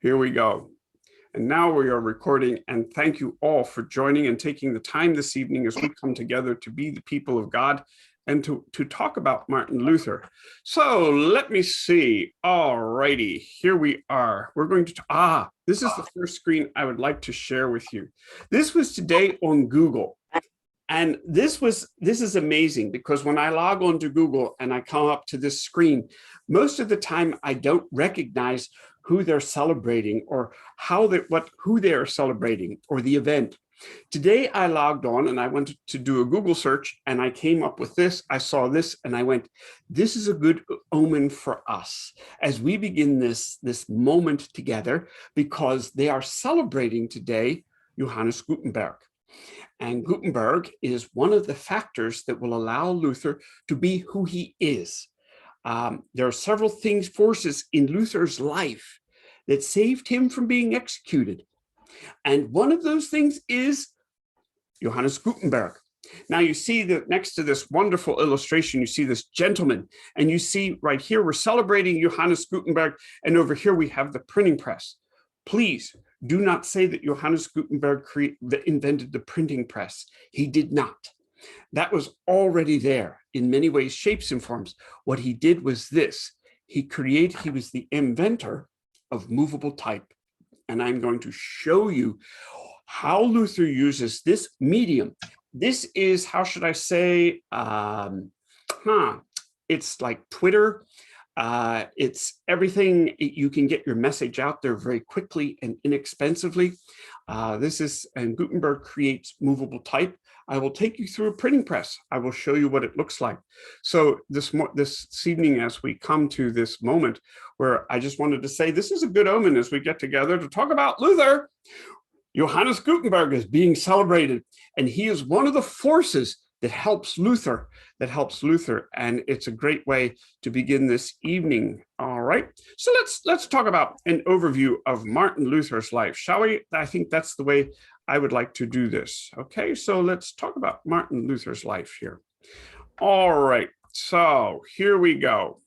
Here we go. And now we are recording, and thank you all for joining and taking the time this evening as we come together to be the people of God and to talk about Martin Luther. So let me see. All righty, here we are. We're going to, this is the first screen I would like to share with you. This was today on Google. And this is amazing because when I log on to Google and I come up to this screen, most of the time I don't recognize who they're celebrating or who they are celebrating or the event. Today I logged on and I went to do a Google search and I came up with this. I saw this and I went, this is a good omen for us as we begin this moment together, because they are celebrating today Johannes Gutenberg. And Gutenberg is one of the factors that will allow Luther to be who he is. There are several forces in Luther's life that saved him from being executed. And one of those things is Johannes Gutenberg. Now you see that next to this wonderful illustration, you see this gentleman, and you see right here, we're celebrating Johannes Gutenberg, and over here we have the printing press. Please do not say that Johannes Gutenberg invented the printing press. He did not. That was already there in many ways, shapes and forms. What he did was this. He was the inventor of movable type. And I'm going to show you how Luther uses this medium. This is, how should I say, it's like Twitter. It's everything. You can get your message out there very quickly and inexpensively. And Gutenberg creates movable type. I will take you through a printing press. I will show you what it looks like. So this evening, as we come to this moment where I just wanted to say, this is a good omen as we get together to talk about Luther. Johannes Gutenberg is being celebrated, and he is one of the forces that helps Luther, and it's a great way to begin this evening. All right, so let's talk about an overview of Martin Luther's life, shall we? I think that's the way I would like to do this. Okay, so let's talk about Martin Luther's life here. All right, so here we go.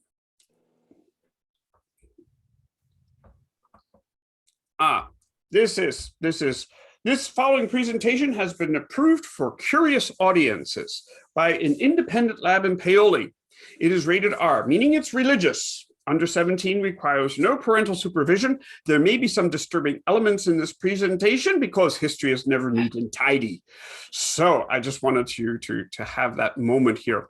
This following presentation has been approved for curious audiences by an independent lab in Paoli. It is rated R, meaning it's religious. Under 17 requires no parental supervision. There may be some disturbing elements in this presentation because history is never neat and tidy. So I just wanted you to have that moment here.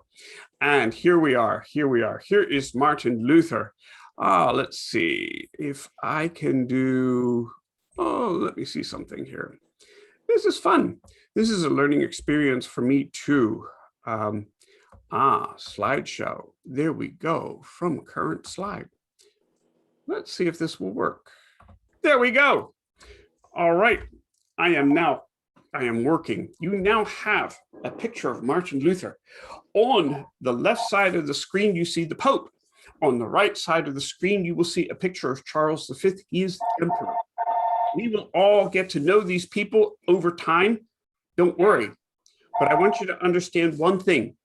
And here we are. Here is Martin Luther. Let's see if I can do, let me see something here. This is fun. This is a learning experience for me too. Slideshow. There we go, from current slide. Let's see if this will work. There we go. All right, I am working. You now have a picture of Martin Luther. On the left side of the screen, you see the Pope. On the right side of the screen, you will see a picture of Charles V. He is the emperor. We will all get to know these people over time. Don't worry. But I want you to understand one thing.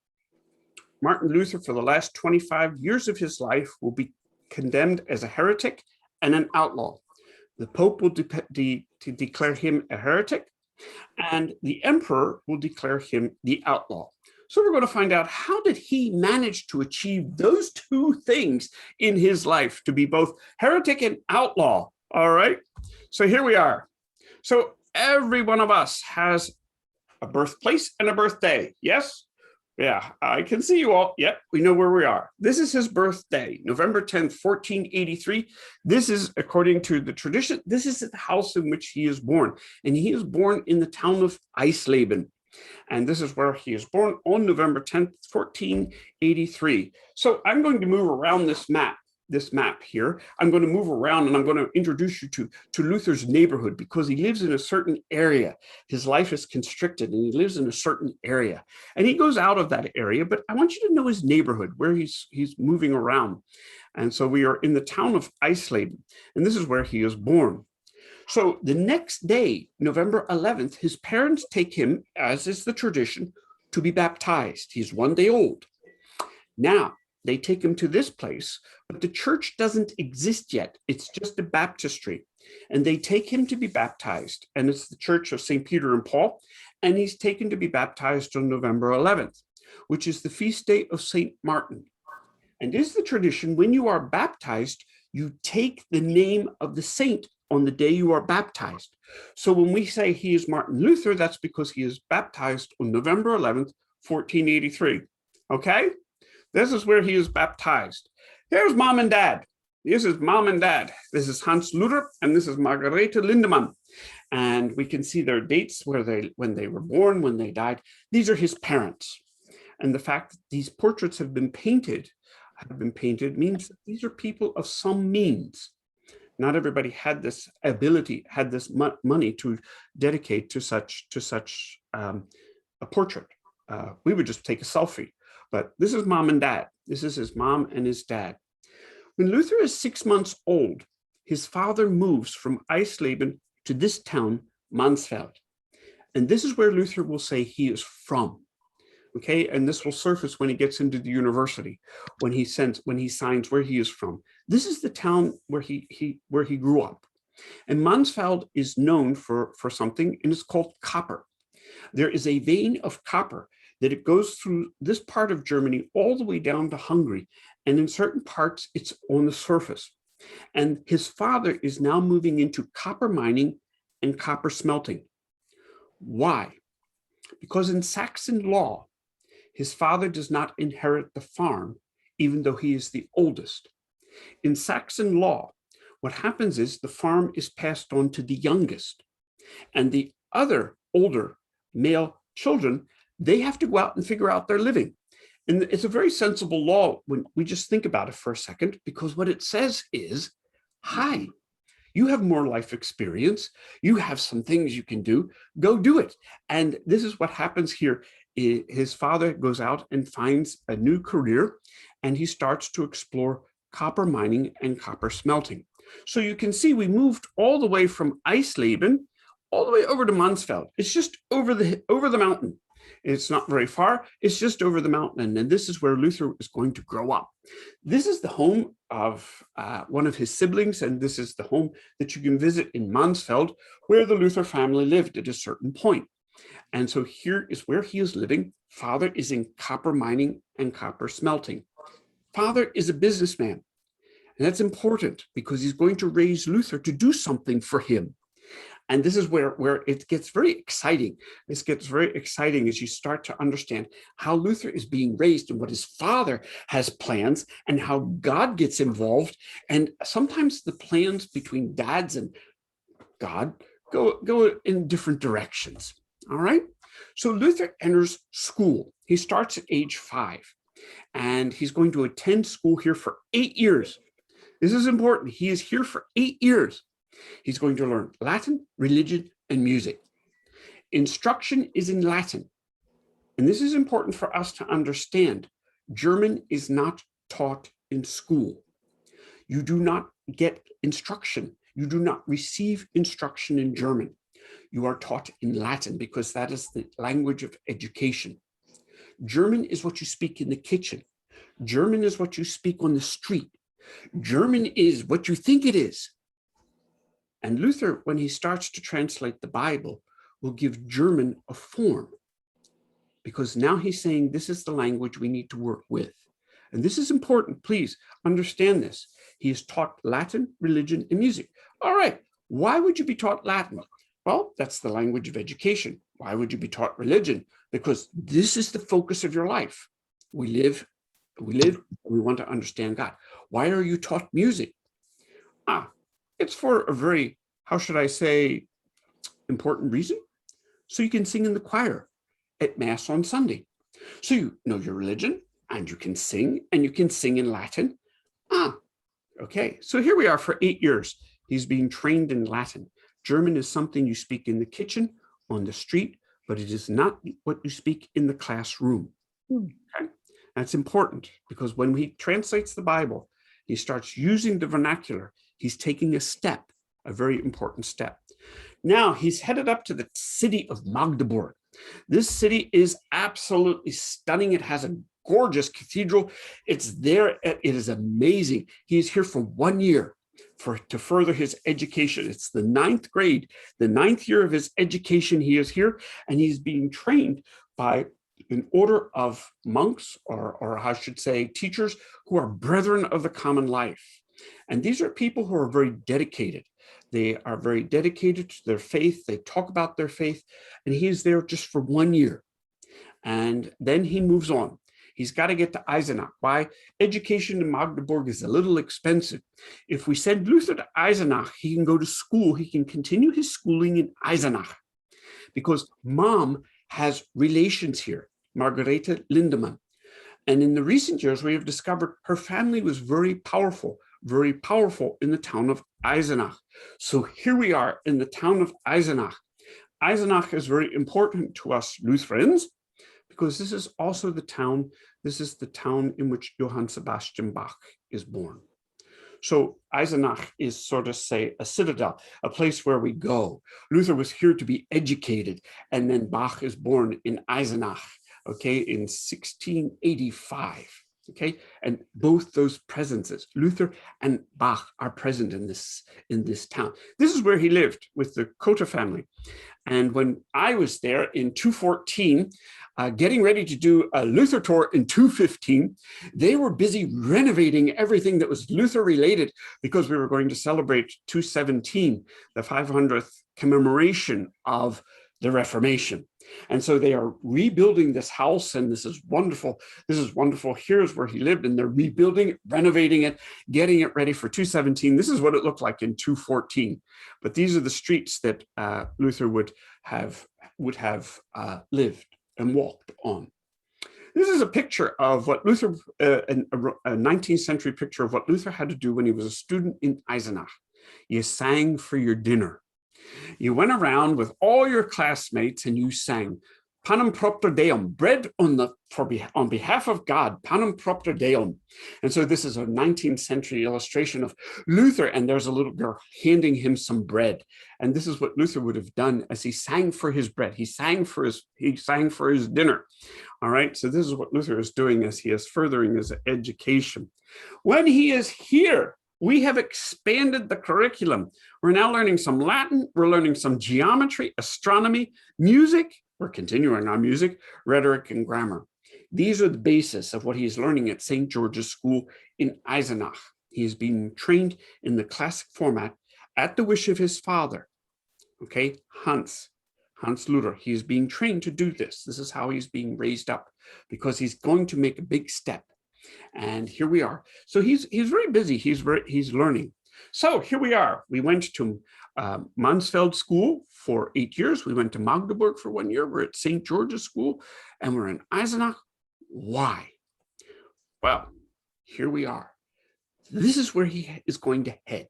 Martin Luther, for the last 25 years of his life, will be condemned as a heretic and an outlaw. The Pope will declare him a heretic, and the emperor will declare him the outlaw. So we're going to find out, how did he manage to achieve those two things in his life, to be both heretic and outlaw? All right, so here we are. So every one of us has a birthplace and a birthday, yes? Yeah, I can see you all. Yep, we know where we are. This is his birthday, November 10th, 1483. This is, according to the tradition, this is the house in which he is born. And he is born in the town of Eisleben. And this is where he is born on November 10th, 1483. So I'm going to move around this map here. I'm going to move around and I'm going to introduce you to Luther's neighborhood, because he lives in a certain area. His life is constricted and he lives in a certain area. And he goes out of that area, but I want you to know his neighborhood, where he's moving around. And so we are in the town of Eisleben, and this is where he is born. So the next day, November 11th, his parents take him, as is the tradition, to be baptized. He's 1 day old. Now, they take him to this place, but the church doesn't exist yet. It's just a baptistry. and they take him to be baptized. And it's the Church of St. Peter and Paul, and he's taken to be baptized on November 11th, which is the feast day of St. Martin. And is the tradition, when you are baptized, you take the name of the saint on the day you are baptized. So when we say he is Martin Luther, that's because he is baptized on November 11th, 1483. Okay? This is where he is baptized. Here's mom and dad. This is mom and dad. This is Hans Luther, and this is Margarete Lindemann. And we can see their dates when they were born, when they died. These are his parents. And the fact that these portraits have been painted means that these are people of some means. Not everybody had this ability, had this money to dedicate to such a portrait. We would just take a selfie, but this is mom and dad. This is his mom and his dad. When Luther is 6 months old, his father moves from Eisleben to this town, Mansfeld. And this is where Luther will say he is from. Okay, and this will surface when he gets into the university, when he signs where he is from. This is the town where he grew up. And Mansfeld is known for something, and it's called copper. There is a vein of copper that it goes through this part of Germany all the way down to Hungary. And in certain parts, it's on the surface. And his father is now moving into copper mining and copper smelting. Why? Because in Saxon law, his father does not inherit the farm, even though he is the oldest. In Saxon law, what happens is the farm is passed on to the youngest, and the other older male children, they have to go out and figure out their living. And it's a very sensible law when we just think about it for a second, because what it says is, hi, you have more life experience. You have some things you can do. Go do it. And this is what happens here. His father goes out and finds a new career, and he starts to explore copper mining and copper smelting. So you can see we moved all the way from Eisleben all the way over to Mansfeld. It's just over the mountain. It's not very far. It's just over the mountain. And this is where Luther is going to grow up. This is the home of one of his siblings, and this is the home that you can visit in Mansfeld, where the Luther family lived at a certain point. And so here is where he is living. Father is in copper mining and copper smelting. Father is a businessman. And that's important because he's going to raise Luther to do something for him. And this is where it gets very exciting. This gets very exciting as you start to understand how Luther is being raised and what his father has plans and how God gets involved. And sometimes the plans between dads and God go in different directions. All right. So Luther enters school. He starts at age 5, and he's going to attend school here for 8 years. This is important. He is here for 8 years. He's going to learn Latin, religion, and music. Instruction is in Latin. And this is important for us to understand. German is not taught in school. You do not get instruction. You do not receive instruction in German. You are taught in Latin because that is the language of education. German is what you speak in the kitchen. German is what you speak on the street. German is what you think it is. And Luther, when he starts to translate the Bible, will give German a form, because now he's saying this is the language we need to work with. And this is important. Please understand this. He is taught Latin, religion, and music. All right. Why would you be taught Latin? Well, that's the language of education. Why would you be taught religion? Because this is the focus of your life. We live, and we want to understand God. Why are you taught music? It's for a very, how should I say, important reason. So you can sing in the choir at Mass on Sunday. So you know your religion, and you can sing in Latin. Okay. So here we are for 8 years. He's being trained in Latin. German is something you speak in the kitchen, on the street, but it is not what you speak in the classroom. Okay? That's important because when he translates the Bible, he starts using the vernacular. He's taking a step, a very important step. Now he's headed up to the city of Magdeburg. This city is absolutely stunning. It has a gorgeous cathedral. It's there. It is amazing. He's here for 1 year. to further his education. It's the 9th grade, the 9th year of his education. He is here, and he's being trained by an order of monks, or I should say teachers, who are brethren of the common life. And these are people who are very dedicated. They are very dedicated to their faith. They talk about their faith, and he is there just for 1 year. And then he moves on. He's got to get to Eisenach. Why? Education in Magdeburg is a little expensive. If we send Luther to Eisenach, he can go to school. He can continue his schooling in Eisenach because Mom has relations here, Margarete Lindemann. And in the recent years, we have discovered her family was very powerful in the town of Eisenach. So here we are in the town of Eisenach. Eisenach is very important to us Lutherans, because this is also the town in which Johann Sebastian Bach is born. So Eisenach is sort of, say, a citadel, a place where we go. Luther was here to be educated, and then Bach is born in Eisenach, okay, in 1685, okay? And both those presences, Luther and Bach, are present in this town. This is where he lived with the Cotta family. And when I was there in 214, getting ready to do a Luther tour in 215, they were busy renovating everything that was Luther related because we were going to celebrate 217, the 500th commemoration of the Reformation. And so they are rebuilding this house, and this is wonderful. This is wonderful. Here's where he lived, and they're rebuilding it, renovating it, getting it ready for 217. This is what it looked like in 214. But these are the streets that Luther would have lived and walked on. This is a picture of what Luther, a 19th century picture of what Luther had to do when he was a student in Eisenach. You sang for your dinner. You went around with all your classmates and you sang Panem Propter Deum, bread on behalf of God, Panem Propter Deum. And so this is a 19th century illustration of Luther, and there's a little girl handing him some bread. And this is what Luther would have done as he sang for his bread. He sang for his dinner. All right, so this is what Luther is doing as he is furthering his education. When he is here, we have expanded the curriculum. We're now learning some Latin, we're learning some geometry, astronomy, music, we're continuing on music, rhetoric, and grammar. These are the basis of what he's learning at St. George's School in Eisenach. He is being trained in the classic format at the wish of his father, okay, Hans Luther. He is being trained to do this. This is how he's being raised up, because he's going to make a big step. And here we are. So he's very busy. He's learning. So here we are. We went to Mansfeld School for 8 years. We went to Magdeburg for 1 year. We're at St. George's School, and we're in Eisenach. Why? Well, here we are. This is where he is going to head.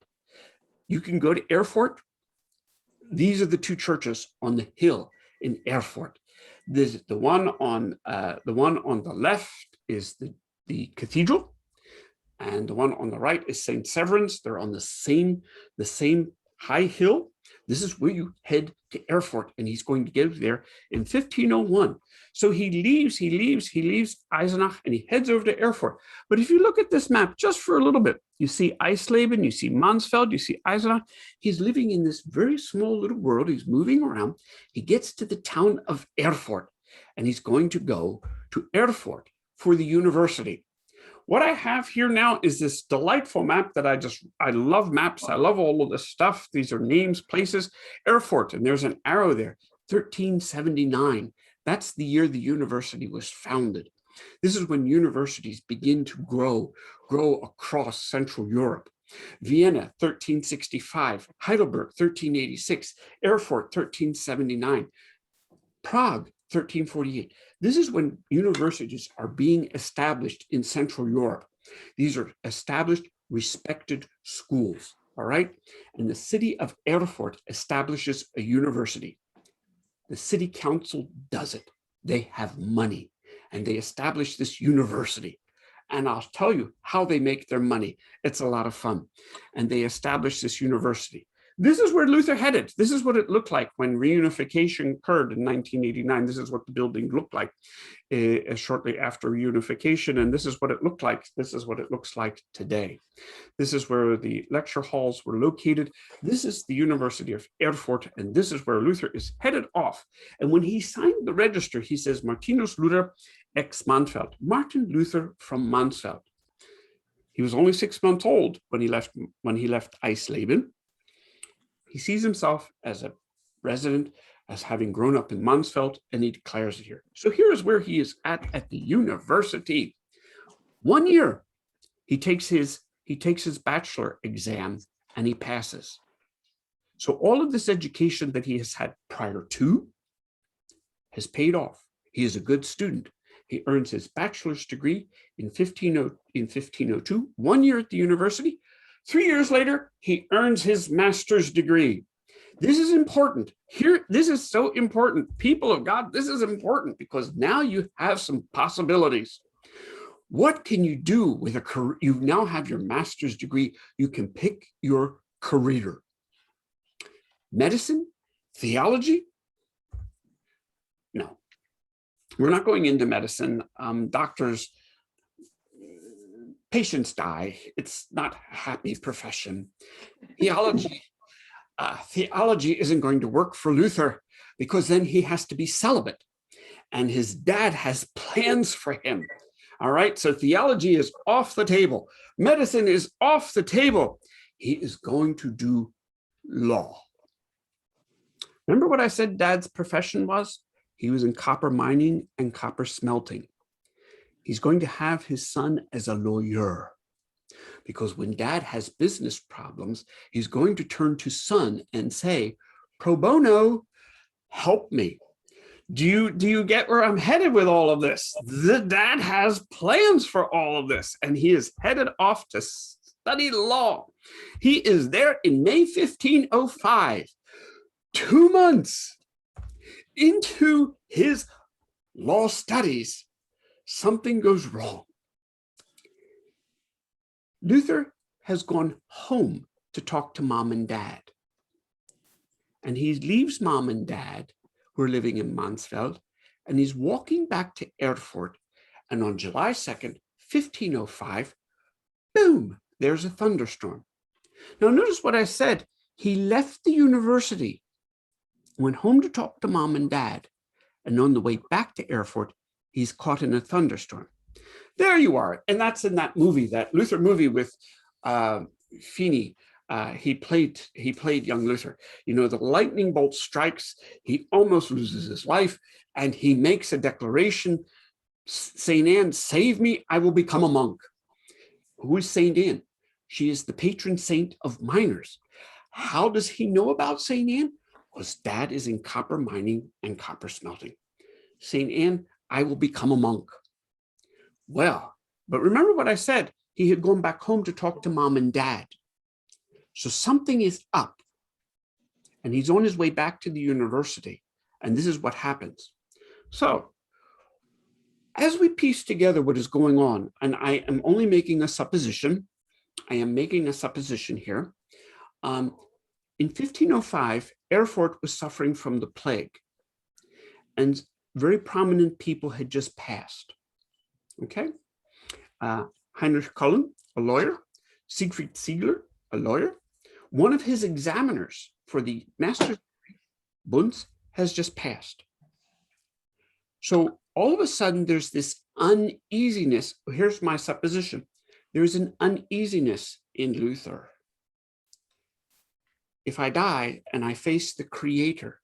You can go to Erfurt. These are the two churches on the hill in Erfurt. The one on the left is the cathedral, and the one on the right is St. Severin's. They're on the same high hill. This is where you head to Erfurt, and he's going to get there in 1501. So he leaves Eisenach, and he heads over to Erfurt. But if you look at this map just for a little bit, you see Eisleben, you see Mansfeld, you see Eisenach. He's living in this very small little world. He's moving around. He gets to the town of Erfurt, and he's going to go to Erfurt for the university. What I have here now is this delightful map that I love maps. I love all of this stuff. These are names, places, Erfurt, and there's an arrow there, 1379. That's the year the university was founded. This is when universities begin to grow across Central Europe. Vienna, 1365, Heidelberg, 1386, Erfurt, 1379, Prague, 1348. This is when universities are being established in Central Europe. These are established, respected schools, all right? And the city of Erfurt establishes a university. The city council does it. They have money, and they establish this university. And I'll tell you how they make their money. It's a lot of fun. And they establish this university. This is where Luther headed. This is what it looked like when reunification occurred in 1989. This is what the building looked like shortly after reunification. And this is what it looked like. This is what it looks like today. This is where the lecture halls were located. This is the University of Erfurt, and this is where Luther is headed off. And when he signed the register, he says, Martinus Luther ex Mansfeld, Martin Luther from Mansfeld. He was only 6 months old when he left Eisleben. He sees himself as a resident, as having grown up in Mansfeld, and he declares it here. So here is where he is at the university. 1 year, he takes his bachelor exam and he passes. So all of this education that he has had prior to has paid off. He is a good student. He earns his bachelor's degree in 1502, 1 year at the university. 3 years later, he earns his master's degree. This is important. Here, this is so important. People of God, this is important because now you have some possibilities. What can you do with a career? You now have your master's degree. You can pick your career. Medicine? Theology? No. We're not going into medicine. Doctors, patients die. It's not a happy profession. Theology isn't going to work for Luther because then he has to be celibate. And his dad has plans for him. All right, so theology is off the table. Medicine is off the table. He is going to do law. Remember what I said dad's profession was? He was in copper mining and copper smelting. He's going to have his son as a lawyer because when dad has business problems, he's going to turn to son and say, pro bono, help me. Do you get where I'm headed with all of this? The dad has plans for all of this, and he is headed off to study law. He is there in May 1505, 2 months into his law studies. Something goes wrong. Luther has gone home to talk to mom and dad. And he leaves mom and dad, who are living in Mansfeld, and he's walking back to Erfurt. And on July 2nd, 1505, boom, there's a thunderstorm. Now, notice what I said. He left the university, went home to talk to mom and dad, and on the way back to Erfurt, he's caught in a thunderstorm. There you are. And that's in that movie, that Luther movie with Feeney. He played young Luther. You know, the lightning bolt strikes, he almost loses his life, and he makes a declaration, Saint Anne, save me, I will become a monk. Who is Saint Anne? She is the patron saint of miners. How does he know about Saint Anne? Because dad is in copper mining and copper smelting. Saint Anne, I will become a monk. Well, but remember what I said, he had gone back home to talk to mom and dad. So something is up, and he's on his way back to the university, and this is what happens. So as we piece together what is going on, and I am only making a supposition, I am making a supposition here. In 1505, Erfurt was suffering from the plague, and very prominent people had just passed. Okay, Heinrich Cullen, a lawyer, Siegfried Ziegler, a lawyer. One of his examiners for the master's degree, Bunz, has just passed. So all of a sudden, there's this uneasiness. Here's my supposition. There's an uneasiness in Luther. If I die and I face the Creator,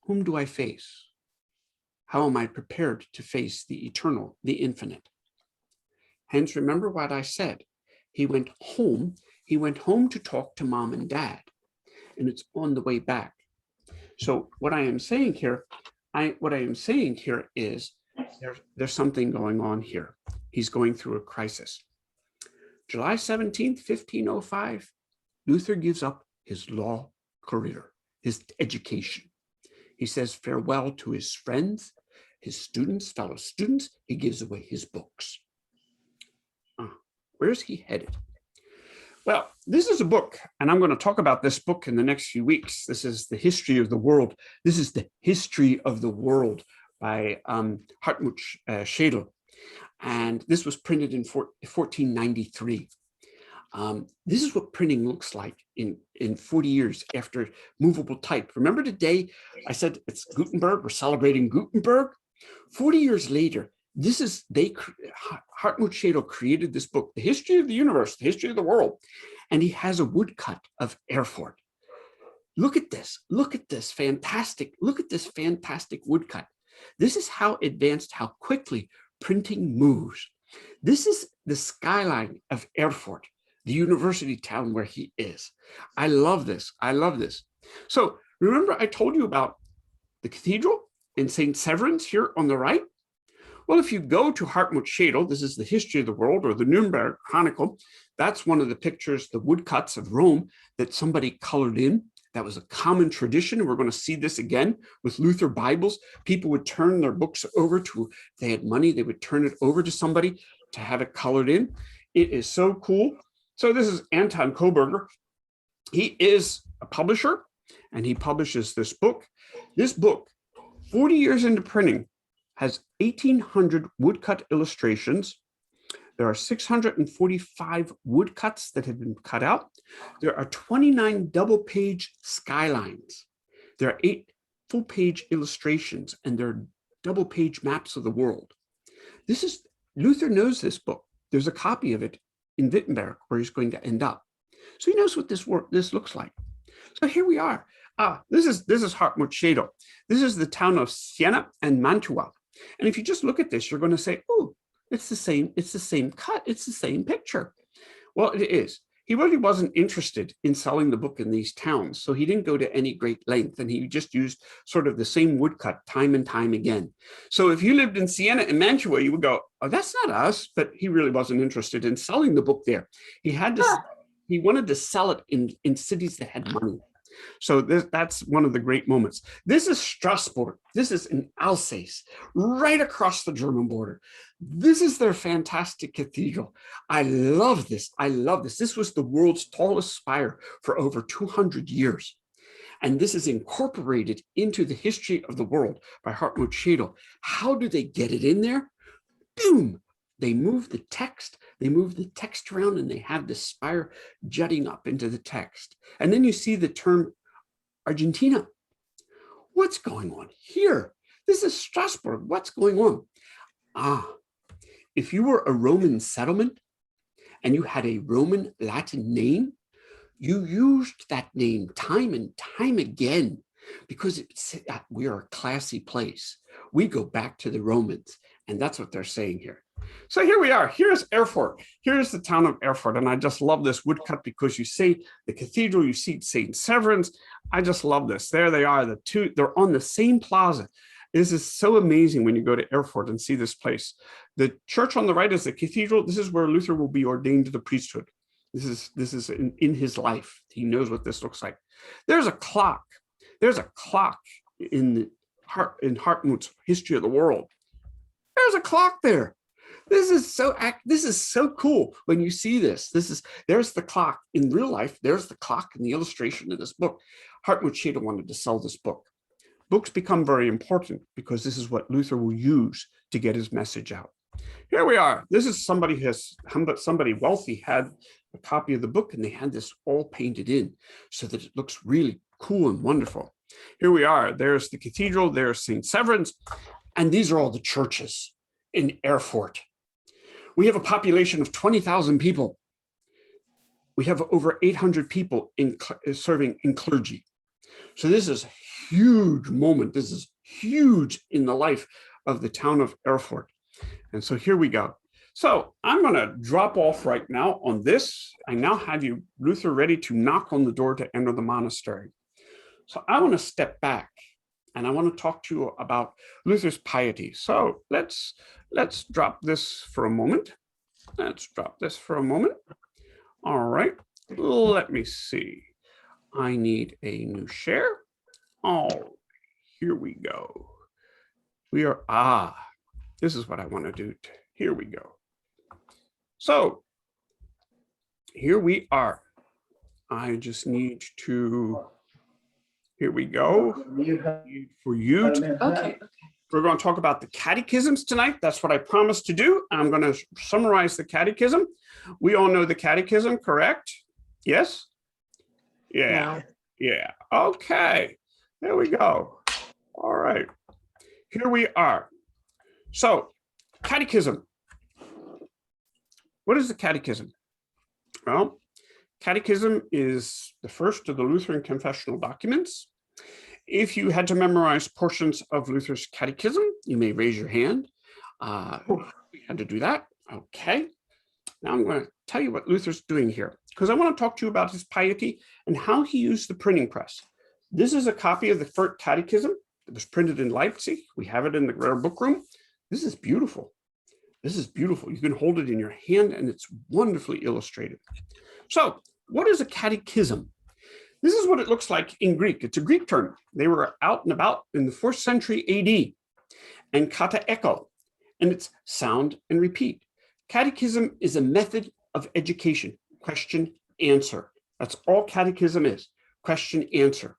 whom do I face? How am I prepared to face the eternal, the infinite? Hence, remember what I said. He went home to talk to mom and dad, and it's on the way back. So what I am saying here, is there's something going on here. He's going through a crisis. July 17th, 1505, Luther gives up his law career, his education. He says farewell to his friends, his students, fellow students. He gives away his books. Where's he headed? Well, this is a book, and I'm going to talk about this book in the next few weeks. This is The History of the World. This is The History of the World by Hartmut Schädel. And this was printed in 1493. This is what printing looks like in 40 years after movable type. Remember the day I said it's Gutenberg, we're celebrating Gutenberg? 40 years later, Hartmut Schädel created this book, The History of the Universe, The History of the World, and he has a woodcut of Erfurt. Look at this fantastic woodcut. This is how advanced, how quickly printing moves. This is the skyline of Erfurt, the university town where he is. I love this. So remember I told you about the cathedral in St. Severin's here on the right? Well, if you go to Hartmut Schädel, this is The History of the World or the Nuremberg Chronicle. That's one of the pictures, the woodcuts of Rome that somebody colored in. That was a common tradition. We're going to see this again with Luther Bibles. People would turn their books over to, if they had money, they would turn it over to somebody to have it colored in. It is so cool. So this is Anton Koberger. He is a publisher and he publishes this book. This book, 40 years into printing, has 1,800 woodcut illustrations. There are 645 woodcuts that have been cut out. There are 29 double-page skylines. There are 8 full-page illustrations, and there are double-page maps of the world. Luther knows this book. There's a copy of it in Wittenberg, where he's going to end up. So he knows what this looks like. So here we are. This is Hartmut Schädel. This is the town of Siena and Mantua. And if you just look at this, you're going to say, oh, it's the same cut, it's the same picture. Well, it is. He really wasn't interested in selling the book in these towns, so he didn't go to any great length, and he just used sort of the same woodcut time and time again. So if you lived in Siena and Mantua, you would go, oh, that's not us, but he really wasn't interested in selling the book there. He wanted to sell it in cities that had money. So that's one of the great moments. This is Strasbourg. This is in Alsace, right across the German border. This is their fantastic cathedral. I love this. This was the world's tallest spire for over 200 years. And this is incorporated into the history of the world by Hartmut Schädel. How do they get it in there? Boom! They move the text. They move the text around and they have the spire jutting up into the text. And then you see the term Argentina. What's going on here? This is Strasbourg. What's going on? If you were a Roman settlement and you had a Roman Latin name, you used that name time and time again because we are a classy place. We go back to the Romans, and that's what they're saying here. So here we are. Here's Erfurt. Here's the town of Erfurt. And I just love this woodcut because you see the cathedral, you see St. Severin's. I just love this. There they are. They're on the same plaza. This is so amazing when you go to Erfurt and see this place. The church on the right is the cathedral. This is where Luther will be ordained to the priesthood. This is in his life. He knows what this looks like. There's a clock. There's a clock in Hartmut's History of the World. There's a clock there. This is so cool when you see this. There's the clock in real life. There's the clock in the illustration of this book. Hartmut Schädel wanted to sell this book. Books become very important because this is what Luther will use to get his message out. Here we are. This is somebody wealthy had a copy of the book and they had this all painted in so that it looks really cool and wonderful. Here we are. There's the cathedral. There's St. Severin's. And these are all the churches in Erfurt. We have a population of 20,000 people. We have over 800 people serving in clergy. So this is a huge moment. This is huge in the life of the town of Erfurt. And so here we go. So I'm going to drop off right now on this. I now have you, Luther, ready to knock on the door to enter the monastery. So I want to step back and I want to talk to you about Luther's piety. So let's drop this for a moment. All right, let me see. I need a new share. Oh, here we go. This is what I want to do. Here we go. So here we are. I just need to, here we go. For you, Okay. we're going to talk about the catechisms tonight. That's what I promised to do. I'm going to summarize the catechism. We all know the catechism, correct? Yes? Yeah. Yeah. Okay. There we go. All right. Here we are. So, catechism. What is the catechism? Well, catechism is the first of the Lutheran confessional documents. If you had to memorize portions of Luther's catechism, you may raise your hand. We had to do that. Okay. Now I'm going to tell you what Luther's doing here, because I want to talk to you about his piety and how he used the printing press. This is a copy of the first catechism. It was printed in Leipzig. We have it in the rare book room. This is beautiful. This is beautiful. You can hold it in your hand and it's wonderfully illustrated. So what is a catechism? This is what it looks like in Greek. It's a Greek term. They were out and about in the 4th century AD. And kata echo, and it's sound and repeat. Catechism is a method of education, question, answer. That's all catechism is, question, answer.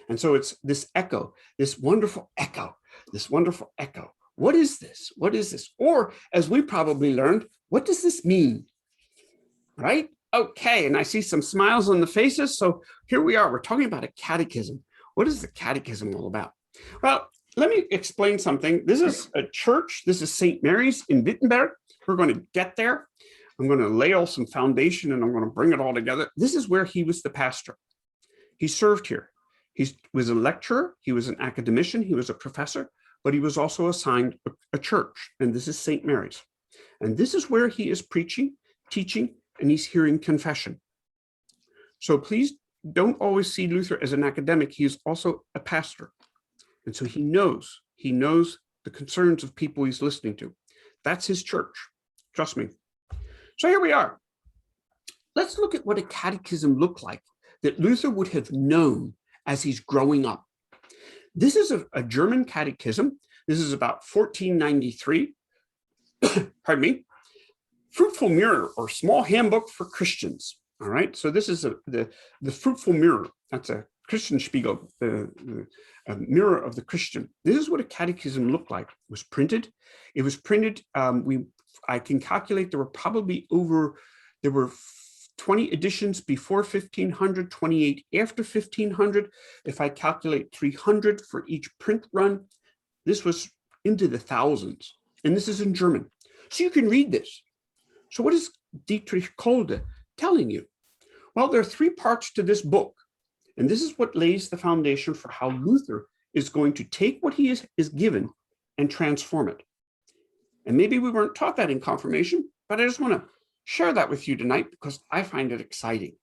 And so it's this echo, this wonderful echo, this wonderful echo. What is this? What is this? Or as we probably learned, what does this mean? Right? Okay, and I see some smiles on the faces. So here we are, we're talking about a catechism. What is the catechism all about? Well, let me explain something. This is a church. This is St. Mary's in Wittenberg. We're going to get there. I'm going to lay all some foundation and I'm going to bring it all together. This is where he was the pastor. He served here. He was a lecturer. He was an academician. He was a professor, but he was also assigned a church. And this is St. Mary's. And this is where he is preaching, teaching, and he's hearing confession. So please don't always see Luther as an academic. He is also a pastor. And so he knows the concerns of people he's listening to. That's his church. Trust me. So here we are. Let's look at what a catechism looked like that Luther would have known as he's growing up. This is a German catechism. This is about 1493. Pardon me. Fruitful Mirror or Small Handbook for Christians. All right. So this is the Fruitful Mirror. That's a Christian Spiegel, a mirror of the Christian. This is what a catechism looked like. It was printed. It was printed. I can calculate there were 20 editions before 1500, 28 after 1500. If I calculate 300 for each print run, this was into the thousands. And this is in German. So you can read this. So what is Dietrich Kolde telling you? Well, there are 3 parts to this book. And this is what lays the foundation for how Luther is going to take what he is given and transform it. And maybe we weren't taught that in confirmation, but I just want to share that with you tonight because I find it exciting.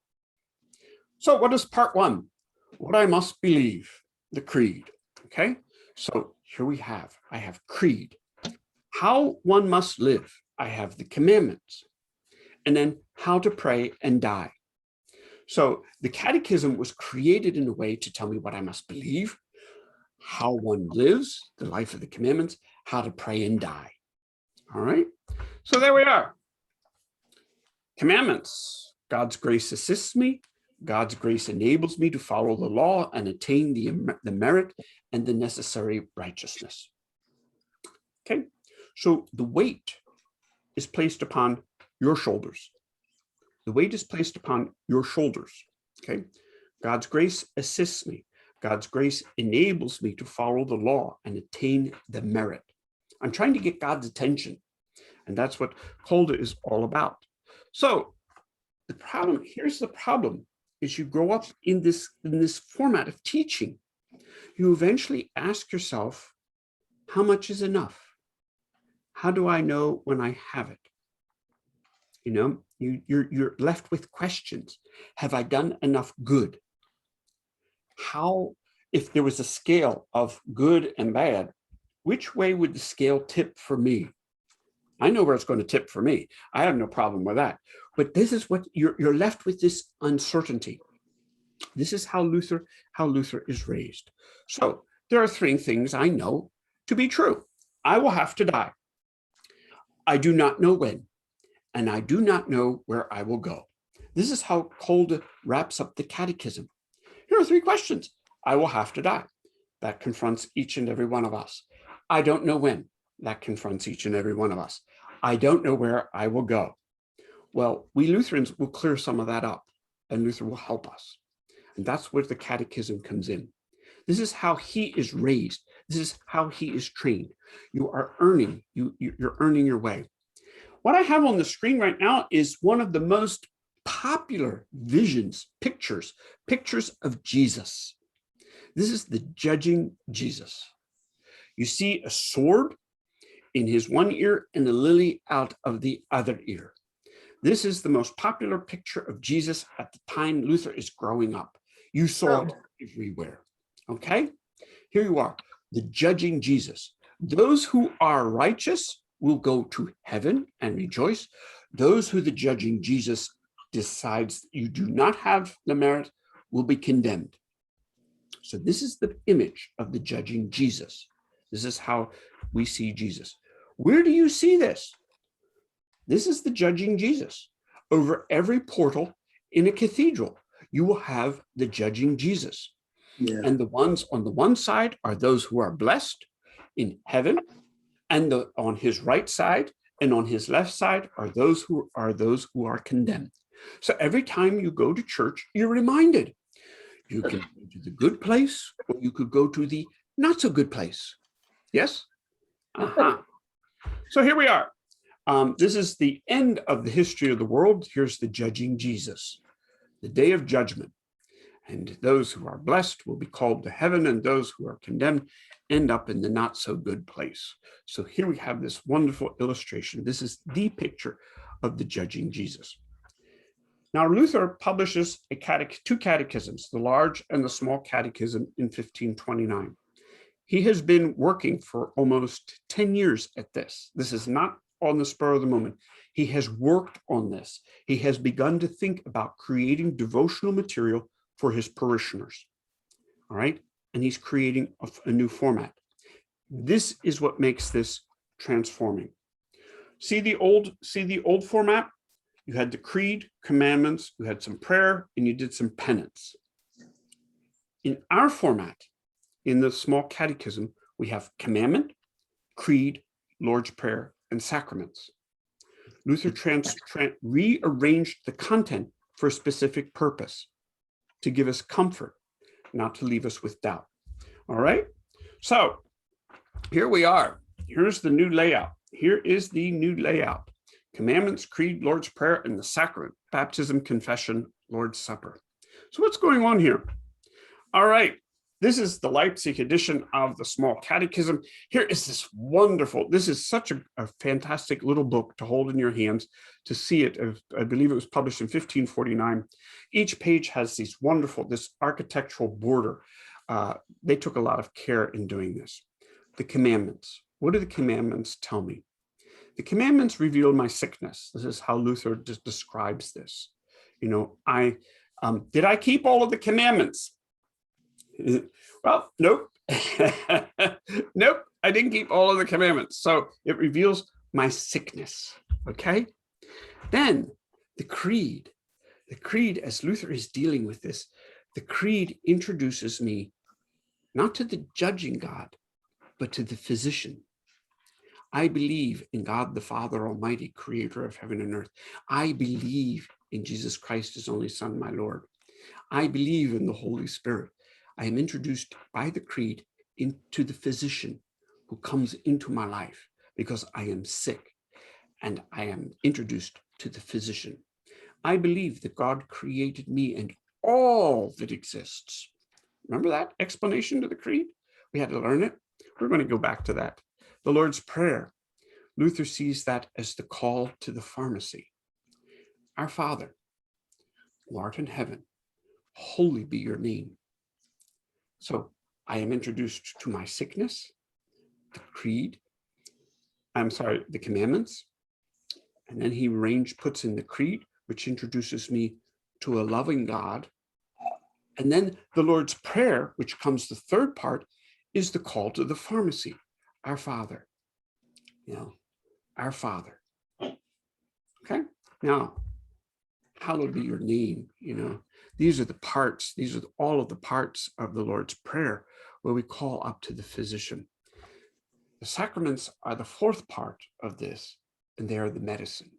So what is part 1? What I must believe, the creed. Okay, so here I have creed. How one must live, I have the commandments. And then how to pray and die. So the catechism was created in a way to tell me what I must believe, how one lives, the life of the commandments, how to pray and die. All right. So there we are. Commandments. God's grace assists me. God's grace enables me to follow the law and attain the merit and the necessary righteousness. Okay. So the weight is placed upon your shoulders. The weight is placed upon your shoulders, okay? God's grace assists me. God's grace enables me to follow the law and attain the merit. I'm trying to get God's attention, and that's what Kolde is all about. So here's the problem, is you grow up in this format of teaching. You eventually ask yourself, how much is enough? How do I know when I have it? You know, you're left with questions. Have I done enough good? How, if there was a scale of good and bad, which way would the scale tip for me? I know where it's going to tip for me. I have no problem with that. But this is what you're left with, this uncertainty. This is how Luther is raised. So there are 3 things I know to be true. I will have to die. I do not know when. And I do not know where I will go. This is how Kolde wraps up the catechism. Here are 3 questions. I will have to die. That confronts each and every one of us. I don't know when. That confronts each and every one of us. I don't know where I will go. Well, we Lutherans will clear some of that up, and Luther will help us. And that's where the catechism comes in. This is how he is raised. This is how he is trained. You are earning, you're earning your way. What I have on the screen right now is one of the most popular visions, pictures of Jesus. This is the judging Jesus. You see a sword in his one ear and a lily out of the other ear. This is the most popular picture of Jesus at the time Luther is growing up. You saw it everywhere. Okay? Here you are, the judging Jesus. Those who are righteous will go to heaven and rejoice. Those who the judging Jesus decides you do not have the merit will be condemned. So this is the image of the judging Jesus. This is how we see Jesus. Where do you see this? This is the judging Jesus. Over every portal in a cathedral, you will have the judging Jesus. Yeah. And the ones on the one side are those who are blessed in heaven, and on his right side and on his left side are those who are condemned. So every time you go to church, you're reminded you can go to the good place or you could go to the not so good place. Yes? So here we are. This is the end of the history of the world. Here's the judging Jesus, the day of judgment. And those who are blessed will be called to heaven, and those who are condemned end up in the not so good place. So here we have this wonderful illustration. This is the picture of the judging Jesus. Now, Luther publishes 2 catechisms, the large and the small catechism, in 1529. He has been working for almost 10 years at this. This is not on the spur of the moment. He has worked on this. He has begun to think about creating devotional material for his parishioners. All right. And he's creating a new format. This is what makes this transforming. See the old format? You had the creed, commandments, you had some prayer, and you did some penance. In our format, in the small catechism, we have commandment, creed, Lord's Prayer, and sacraments. Luther rearranged the content for a specific purpose, to give us comfort, not to leave us with doubt. All right? So here we are. Here's the new layout. Here is the new layout. Commandments, creed, Lord's Prayer, and the sacrament, baptism, confession, Lord's Supper. So what's going on here? All right. This is the Leipzig edition of the Small Catechism. Here is this wonderful, this is such a fantastic little book to hold in your hands, to see it. I believe it was published in 1549. Each page has this architectural border. They took a lot of care in doing this. The commandments. What do the commandments tell me? The commandments reveal my sickness. This is how Luther describes this. You know, did I keep all of the commandments? Well, nope. Nope, I didn't keep all of the commandments. So it reveals my sickness, okay? Then the creed, as Luther is dealing with this, the creed introduces me not to the judging God, but to the physician. I believe in God the Father Almighty, creator of heaven and earth. I believe in Jesus Christ, his only Son, my Lord. I believe in the Holy Spirit. I am introduced by the creed into the physician who comes into my life because I am sick, and I am introduced to the physician. I believe that God created me and all that exists. Remember that explanation to the creed? We had to learn it. We're going to go back to that. The Lord's Prayer. Luther sees that as the call to the pharmacy. Our Father, who art in heaven, holy be your name. So I am introduced to my sickness, the creed, the commandments, and then he puts in the creed, which introduces me to a loving God. And then the Lord's Prayer, which comes the third part, is the call to the pharmacy. Our Father, our Father. Okay, now hallowed be your name. These are the parts, these are all of the parts of the Lord's Prayer where we call up to the physician. The sacraments are the fourth part of this, and they are the medicine.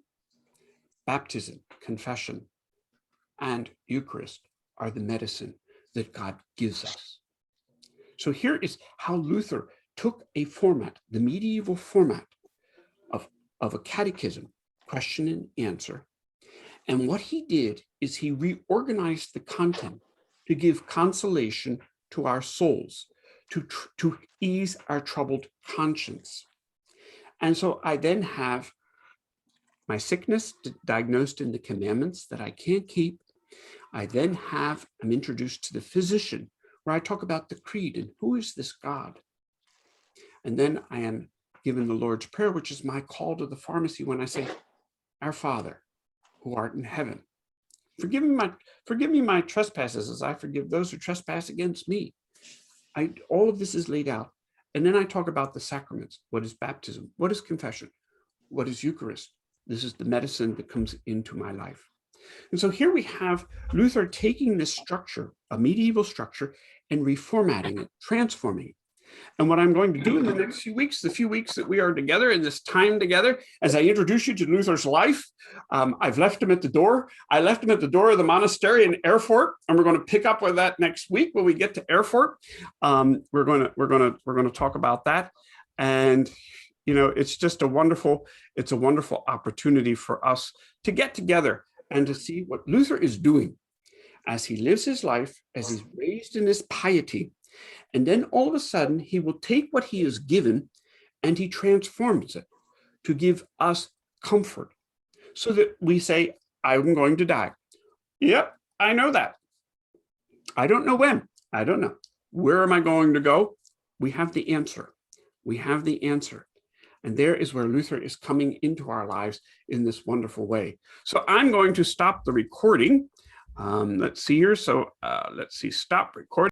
Baptism, confession, and Eucharist are the medicine that God gives us. So here is how Luther took a format, the medieval format of a catechism, question and answer. And what he did is he reorganized the content to give consolation to our souls, to ease our troubled conscience. And so I then have my sickness diagnosed in the commandments that I can't keep. I'm introduced to the physician, where I talk about the creed and who is this God. And then I am given the Lord's Prayer, which is my call to the pharmacy when I say, Our Father, who art in heaven, forgive me my trespasses as I forgive those who trespass against me. All of this is laid out. And then I talk about the sacraments. What is baptism? What is confession? What is Eucharist? This is the medicine that comes into my life. And so here we have Luther taking this structure, a medieval structure, and reformatting it, transforming it. And what I'm going to do in the next few weeks, the few weeks that we are together in this time together, as I introduce you to Luther's life, I've left him at the door. I left him at the door of the monastery in Erfurt, and we're going to pick up with that next week when we get to Erfurt. We're going to talk about that, and it's just a wonderful opportunity for us to get together and to see what Luther is doing as he lives his life, as he's raised in his piety. And then all of a sudden, he will take what he is given and he transforms it to give us comfort so that we say, I'm going to die. Yep, I know that. I don't know when. I don't know. Where am I going to go? We have the answer. We have the answer. And there is where Luther is coming into our lives in this wonderful way. So I'm going to stop the recording. Let's see here. So let's see, stop recording.